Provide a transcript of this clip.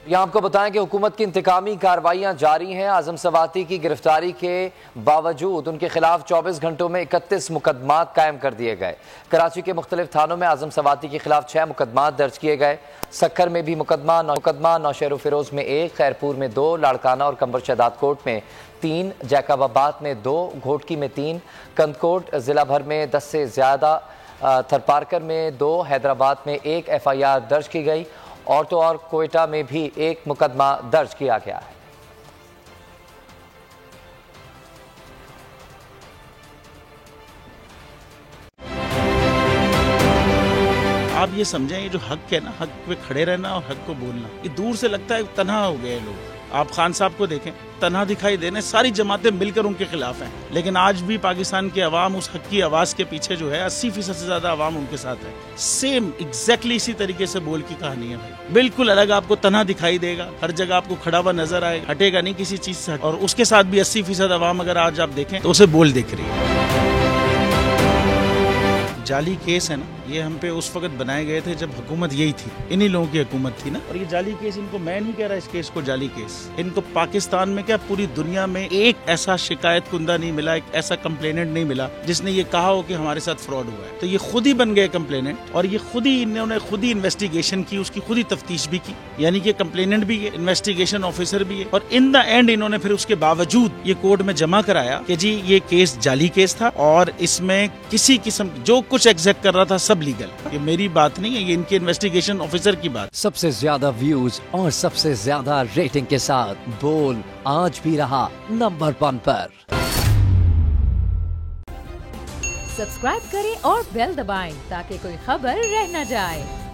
यहाँ आपको बताएं कि हुकूमत की इंतकामी कार्रवाइयाँ जारी हैं। आजम सवाती की गिरफ्तारी के बावजूद उनके खिलाफ 24 घंटों में 31 मुकदमात कायम कर दिए गए। कराची के मुख्तलिफ थानों में आजम सवाती के खिलाफ 6 मुकदमात दर्ज किए गए। सक्खर में भी मुकदमा, नौशहर फिरोज में 1, खैरपुर में 2, लाड़काना और कंबर शहदाद कोट में 3, जैकबाबाद में 2, घोटकी में 3, कंदकोट जिला भर में 10 से ज़्यादा, थरपारकर में 2, हैदराबाद में 1 FIR दर्ज की गई और तो और कोयटा में भी 1 मुकदमा दर्ज किया गया है। आप ये समझें, ये जो हक है ना, हक पे खड़े रहना और हक को बोलना, ये दूर से लगता है तन्हा हो गए लोग। आप खान साहब को देखें, तन्हा दिखाई देने, सारी जमातें मिलकर उनके खिलाफ हैं, लेकिन आज भी पाकिस्तान की आवाम उस हक की आवाज के पीछे जो है 80% से ज्यादा आवाम उनके साथ है। सेम एग्जैक्टली इसी तरीके से बोल की कहानी है भाई, बिल्कुल अलग आपको तन्हा दिखाई देगा, हर जगह आपको खड़ा हुआ नजर आएगा, हटेगा नहीं किसी चीज से। और उसके साथ भी 80% आवाम अगर आज आप देखें तो उसे बोल दिख रही है। जाली केस है ना, ये हम पे उस वक्त बनाए गए थे जब हुकूमत यही थी, इन्हीं लोगों की हुकूमत थी ना। और ये जाली केस, इनको मैं नहीं कह रहा इस केस को जाली केस, इनको पाकिस्तान में क्या पूरी दुनिया में एक ऐसा शिकायत कुंदा नहीं मिला, एक ऐसा कंप्लेनेंट नहीं मिला जिसने ये कहा हो कि हमारे साथ फ्रॉड हुआ है। तो ये खुद ही बन गए कंप्लेनेंट और ये खुद ही इन्होंने खुद ही इन्वेस्टिगेशन की, उसकी खुद ही तफ्तीश भी की, यानी कि कंप्लेनेंट भी है, इन्वेस्टिगेशन ऑफिसर भी है। और इन द एंड इन्होंने फिर उसके बावजूद ये कोर्ट में जमा कराया कि जी ये केस जाली केस था और इसमें किसी किस्म जो कुछ एग्जैक्ट कर रहा था सब लीगल। ये मेरी बात नहीं है, ये इनके इन्वेस्टिगेशन ऑफिसर की बात। सबसे ज्यादा व्यूज और सबसे ज्यादा रेटिंग के साथ बोल आज भी रहा नंबर 1 पर। सब्सक्राइब करें और बेल दबाएं ताकि कोई खबर रह न जाए।